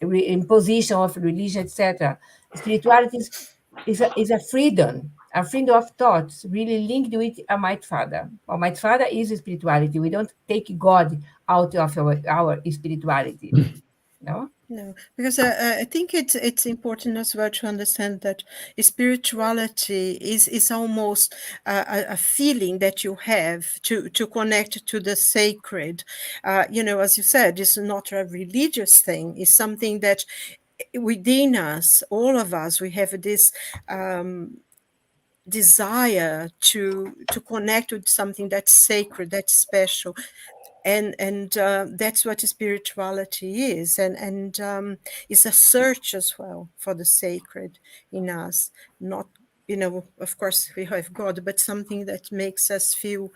[SPEAKER 4] imposition of religion, etc. Spirituality is a freedom of thoughts, really linked with Almighty Father. Almighty Father is spirituality. We don't take God out of our spirituality. No?
[SPEAKER 3] No, because I think it's important as well to understand that spirituality is almost a feeling that you have to connect to the sacred. As you said, it's not a religious thing. It's something that within us, all of us, we have this desire to connect with something that's sacred, that's special. And that's what spirituality is, and it's a search as well for the sacred in us. Not, of course we have God, but something that makes us feel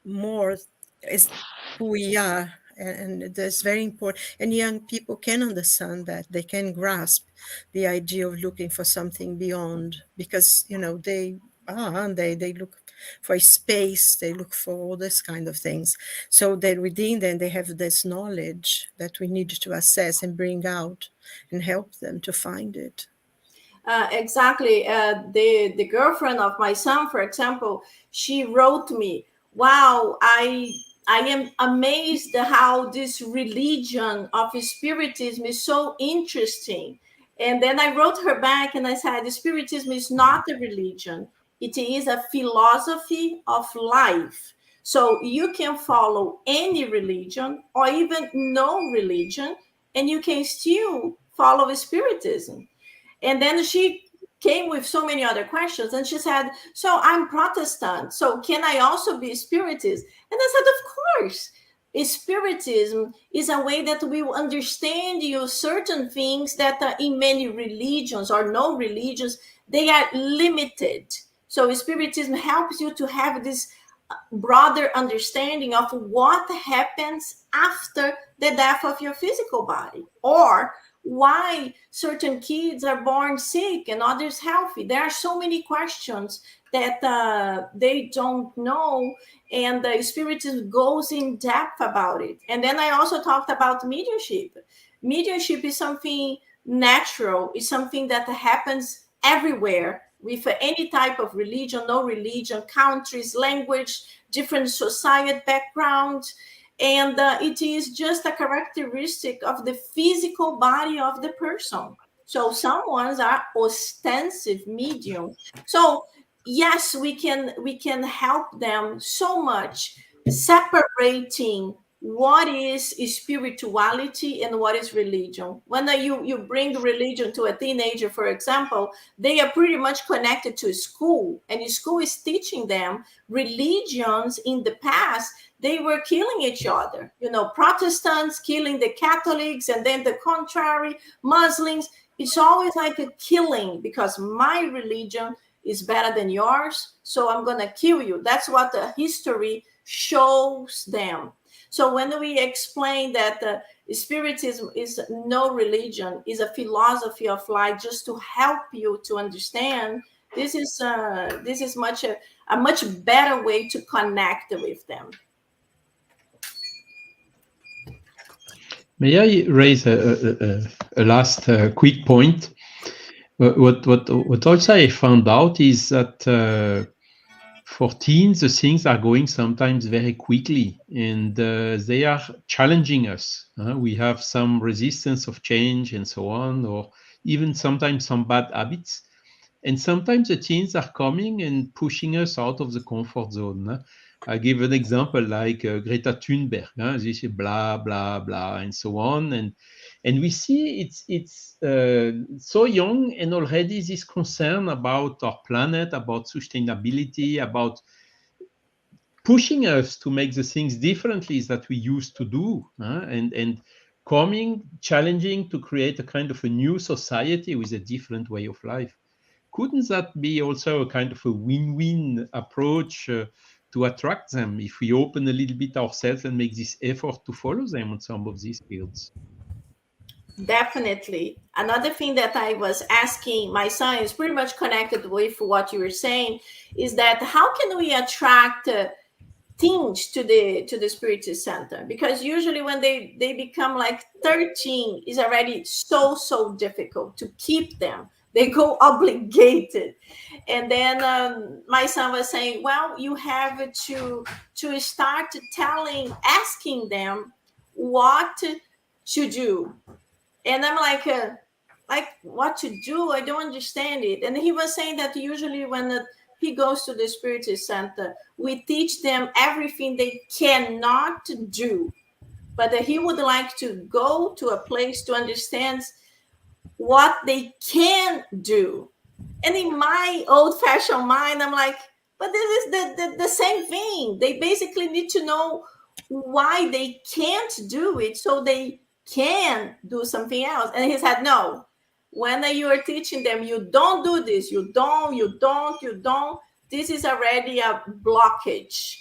[SPEAKER 3] more is who we are, and that's very important. And young people can understand that, they can grasp the idea of looking for something beyond, because they look for space, they look for all this kind of things. So that within them they have this knowledge that we need to assess and bring out and help them to find it.
[SPEAKER 2] Exactly. The girlfriend of my son, for example, she wrote me, "Wow, I am amazed how this religion of Spiritism is so interesting." And then I wrote her back and I said, "Spiritism is not a religion. It is a philosophy of life. So you can follow any religion or even no religion, and you can still follow Spiritism." And then she came with so many other questions, and she said, "So I'm Protestant, so can I also be Spiritist?" And I said, "Of course. Spiritism is a way that we will understand you certain things that in many religions or no religions, they are limited. So Spiritism helps you to have this broader understanding of what happens after the death of your physical body, or why certain kids are born sick and others healthy. There are so many questions that they don't know, and the Spiritism goes in depth about it. And then I also talked about mediumship. Mediumship is something natural, it's something that happens everywhere. with any type of religion, no religion, countries, language, different society background. And it is just a characteristic of the physical body of the person. So some ones are ostensive medium. So yes, we can help them so much separating what is spirituality and what is religion. When you bring religion to a teenager, for example, they are pretty much connected to school, and school is teaching them religions in the past. They were killing each other, Protestants killing the Catholics, and then the contrary, Muslims. It's always like a killing, because my religion is better than yours, so I'm gonna kill you. That's what the history shows them. So when we explain that Spiritism is no religion, is a philosophy of life, just to help you to understand, this is a much better way to connect with them.
[SPEAKER 5] May I raise a last quick point? What also I found out is that for teens, the things are going sometimes very quickly, and they are challenging us. We have some resistance of change and so on, or even sometimes some bad habits. And sometimes the teens are coming and pushing us out of the comfort zone. I give an example like Greta Thunberg. They say blah, blah, blah, and so on. And we see it's so young, and already this concern about our planet, about sustainability, about pushing us to make the things differently that we used to do, and coming, challenging to create a kind of a new society with a different way of life. Couldn't that be also a kind of a win-win approach to attract them if we open a little bit ourselves and make this effort to follow them on some of these fields?
[SPEAKER 2] Definitely. Another thing that I was asking my son is pretty much connected with what you were saying, is that how can we attract teens to the Spiritist Center? Because usually when they become like 13, is already so difficult to keep them. They go obligated. And then my son was saying, well, you have to start asking them what to do. And I'm like what to do? I don't understand it. And he was saying that usually when he goes to the Spiritist Center, we teach them everything they cannot do, but that he would like to go to a place to understand what they can do. And in my old-fashioned mind, I'm like, but this is the same thing. They basically need to know why they can't do it, so they can do something else. And he said, no, when you are teaching them, you don't do this, you don't, this is already a blockage.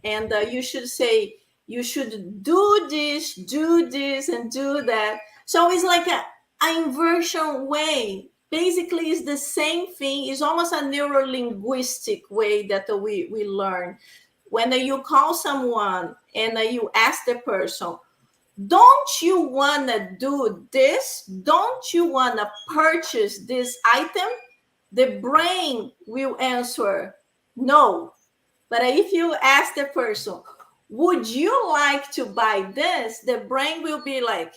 [SPEAKER 2] And you should say, you should do this, and do that. So it's like an inversion way. Basically, it's the same thing. It's almost a neuro-linguistic way that we learn. When you call someone and you ask the person, don't you want to do this? Don't you want to purchase this item? The brain will answer no. But if you ask the person, would you like to buy this? The brain will be like,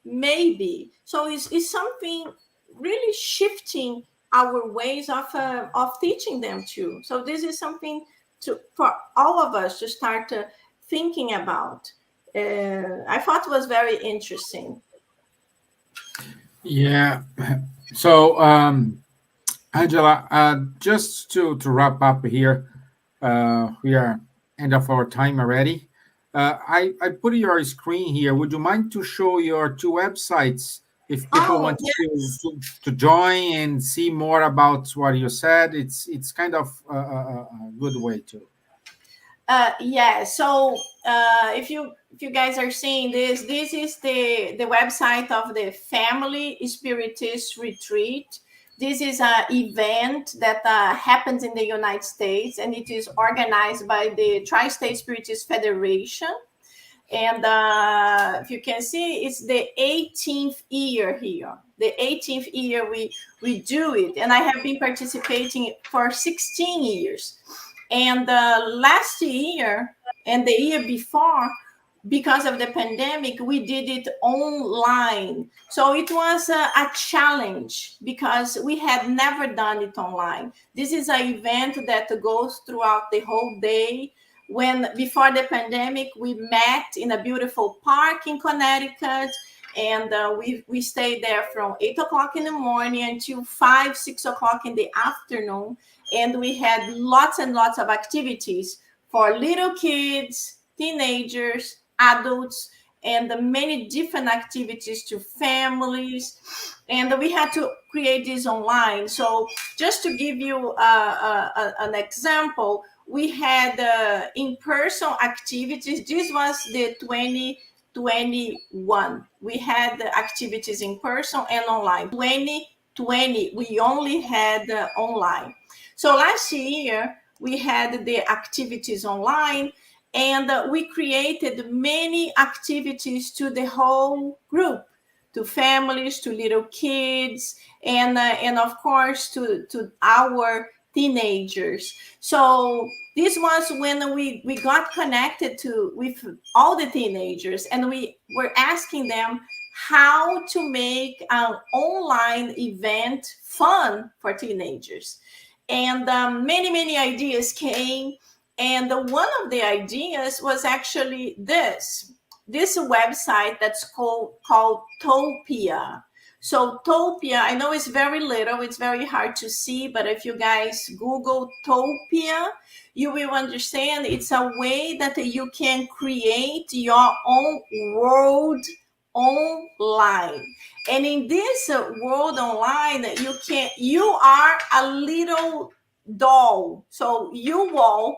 [SPEAKER 2] maybe. So it's something really shifting our ways of teaching them too. So this is something for all of us to start thinking about. I thought it was very interesting.
[SPEAKER 1] Yeah. So, Angela, just to wrap up here, we are end of our time already. I put your screen here. Would you mind to show your two websites if people want to join and see more about what you said? It's kind of a good way to.
[SPEAKER 2] Yeah. So if you guys are seeing this is the website of the Family Spiritist Retreat. This is an event that happens in the United States, and it is organized by the Tri-State Spiritist Federation. And if you can see, it's the 18th year here. The 18th year we do it. And I have been participating for 16 years. And last year and the year before, because of the pandemic, we did it online. So it was a challenge because we had never done it online. This is an event that goes throughout the whole day. When before the pandemic, we met in a beautiful park in Connecticut, and we stayed there from 8 o'clock in the morning until 5, 6 o'clock in the afternoon. And we had lots and lots of activities for little kids, teenagers, adults, and many different activities to families. And we had to create this online. So just to give you an example, we had in-person activities. This was the 2021. We had the activities in person and online. 2020, we only had online. So last year, we had the activities online, and we created many activities to the whole group, to families, to little kids, and of course to our teenagers. So this was when we got connected with all the teenagers, and we were asking them how to make an online event fun for teenagers. And many ideas came. And one of the ideas was actually this website that's called Topia. So Topia, I know it's very little, it's very hard to see, but if you guys Google Topia, you will understand it's a way that you can create your own world online. And in this world online, you are a little doll. So you walk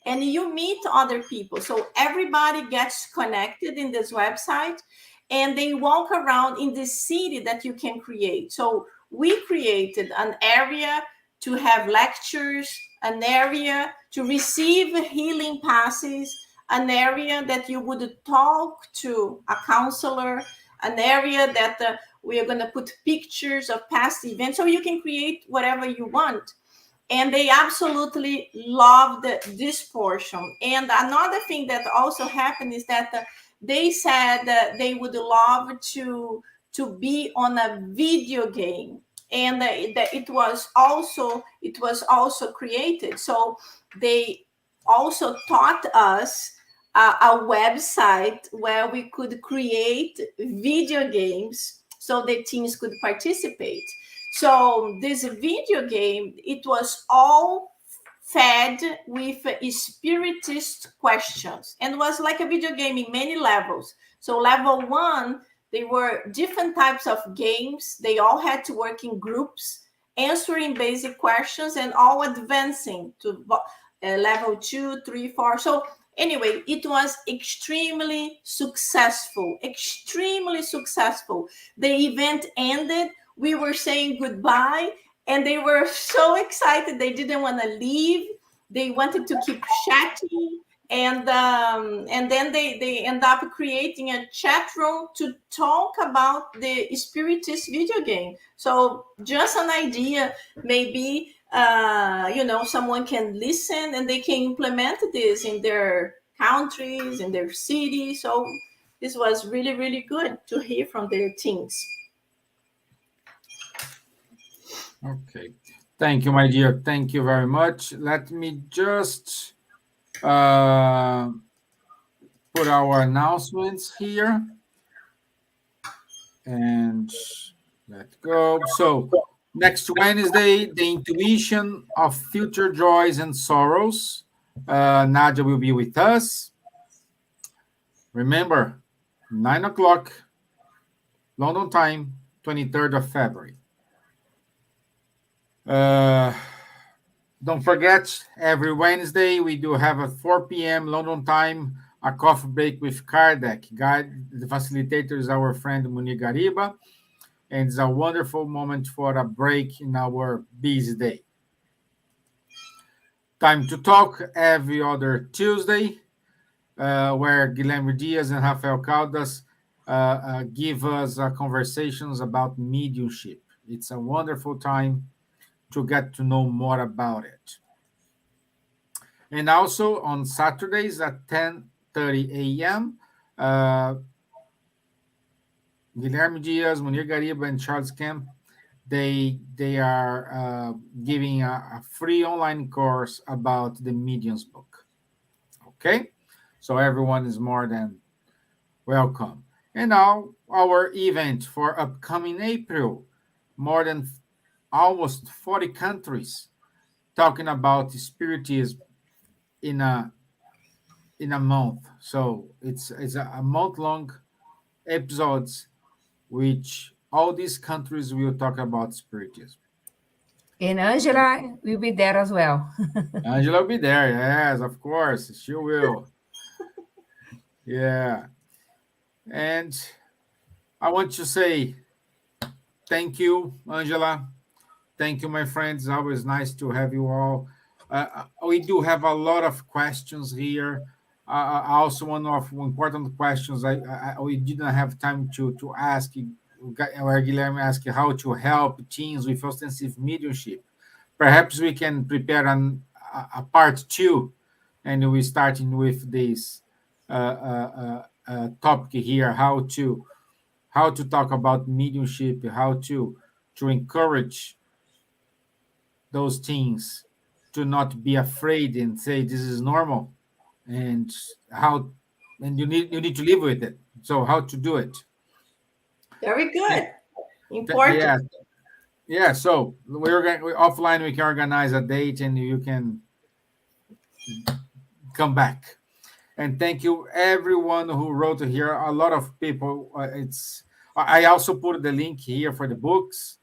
[SPEAKER 2] and you meet other people. So everybody gets connected in this website, and they walk around in the city that you can create. So we created an area to have lectures, an area to receive healing passes, an area that you would talk to a counselor, an area that we are going to put pictures of past events, so you can create whatever you want. And they absolutely loved this portion. And another thing that also happened is that they said that they would love to be on a video game, and that it was also created. So they also taught us a website where we could create video games so the teens could participate. So this video game, it was all fed with spiritist questions, and was like a video game in many levels. So level 1, they were different types of games. They all had to work in groups, answering basic questions, and all advancing to level 2, 3, 4. So anyway, it was extremely successful. The event ended. We were saying goodbye, and they were so excited. They didn't want to leave. They wanted to keep chatting, and then they end up creating a chat room to talk about the Spiritist video game. So just an idea, maybe someone can listen and they can implement this in their countries, in their cities. So this was really, really good to hear from their teens.
[SPEAKER 1] Okay. Thank you, my dear. Thank you very much. Let me just put our announcements here. And let's go. So next Wednesday, the intuition of future joys and sorrows. Nadja will be with us. Remember, 9 o'clock, London time, 23rd of February. Don't forget, every Wednesday we do have at 4 p.m. London time a coffee break with Kardec. The facilitator is our friend Munir Gariba, and it's a wonderful moment for a break in our busy day. Time to talk every other Tuesday. where Guilherme Diaz and Rafael Caldas give us conversations about mediumship. It's a wonderful time to get to know more about it. And also on Saturdays at 10:30 a.m., uh, Guilherme Diaz, Munir Gariba, and Charles Kemp, they are giving a free online course about the Mediums book. Okay, so everyone is more than welcome. And now our event for upcoming April, more than almost 40 countries talking about spiritism in a month. So it's a month long episodes which all these countries will talk about spiritism.
[SPEAKER 4] And Angela will be there as well.
[SPEAKER 1] Angela will be there. Yes, of course, she will. Yeah, and I want to say thank you, Angela. Thank you, my friends. Always nice to have you all. We do have a lot of questions here. Also, one of important questions we didn't have time to ask, where Guilherme asked how to help teens with ostensive mediumship. Perhaps we can prepare a part two, and we starting with this topic here: how to talk about mediumship, how to encourage those teens to not be afraid and say this is normal, and how and you need to live with it. So how to do it?
[SPEAKER 2] Very
[SPEAKER 1] Yeah,
[SPEAKER 2] good. Important.
[SPEAKER 1] yeah, yeah. So offline. We can organize a date, and you can come back. And thank you everyone who wrote here. A lot of people. It's. I also put the link here for the books.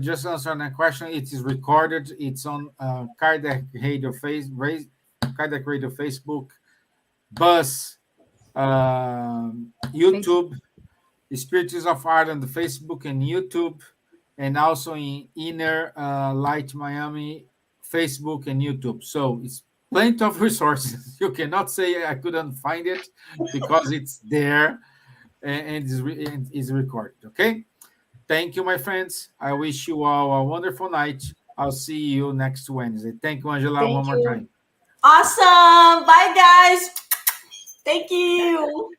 [SPEAKER 1] Just answering a question. It is recorded. It's on Cardiac Radio Facebook, Buzz, YouTube, Spirits of Ireland Facebook and YouTube, and also in Inner Light Miami Facebook and YouTube. So it's plenty of resources. You cannot say I couldn't find it because it's there and is recorded. Okay. Thank you, my friends. I wish you all a wonderful night. I'll see you next Wednesday. Thank you, Angela,
[SPEAKER 2] Thank
[SPEAKER 1] one more
[SPEAKER 2] you.
[SPEAKER 1] time.
[SPEAKER 2] Awesome. Bye, guys. Thank you.